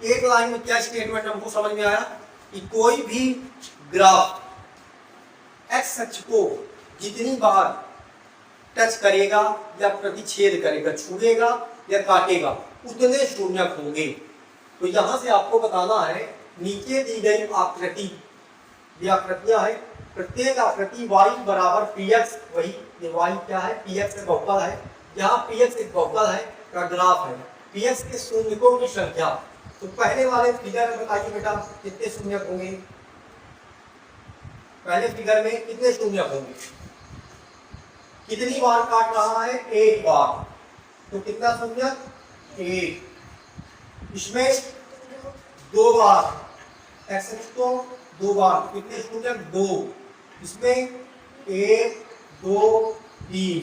Speaker 1: एक लाइन में क्या स्टेटमेंट हमको समझ में आया कि कोई भी ग्राफ एक्स अक्ष को जितनी बार टच करेगा या प्रतिच्छेद करेगा, छूएगा या काटेगा, उतने शून्यक होंगे। तो यहां से आपको बताना है नीचे दी गई आकृति, ये आकृतियां है, प्रत्येक आकृति y बराबर px, वही ये y क्या है, px एक बहुपद है, यहाँ px एक बहुपद है का ग्राफ है, px के शून्यकों की संख्या। तो पहले वाले फिगर में बताइए बेटा कितने शून्यक होंगे, पहले फिगर में कितने शून्यक होंगे, कितनी बार काट रहा है, एक बार, तो कितना शून्यक, एक। इसमें दो बार एक्स को दो बार, कितने शून्यक, दो। इसमें एक, दो, तीन,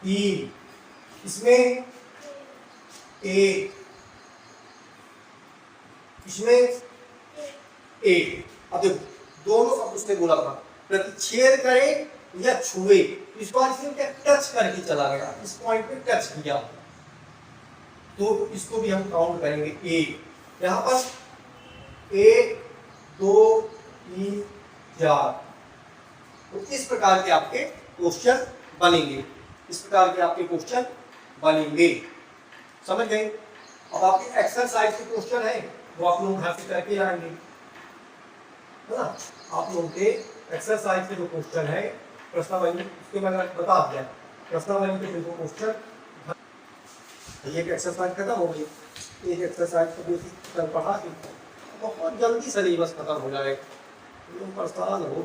Speaker 1: तीन। इसमें एक, इसमें एक। अब देखो दोनों अब उसने बोला था प्रतिच्छेद करे या छुए, इस बार इसने टच करके चला गया, इस पॉइंट पे टच किया, तो इसको भी हम काउंट करेंगे एक। यहाँ पर एक, दो, तीन, चार। तो इस प्रकार के आपके क्वेश्चन बनेंगे, इस प्रकार के आपके क्वेश्चन बनेंगे, समझ गए। अब आपके एक्सरसाइज के क्वेश्चन है वो आप लोग घर से करके आएंगे, है ना। आप लोगों के एक्सरसाइज के जो क्वेश्चन है प्रश्नावली, उसके मैंने बता दिया प्रश्नावली के जो क्वेश्चन, एक एक्सरसाइज खत्म हो गई, एक एक्सरसाइज को बेसिक पढ़ा के बहुत जल्दी सिलेबस खत्म हो जाएगा, परेशान हो।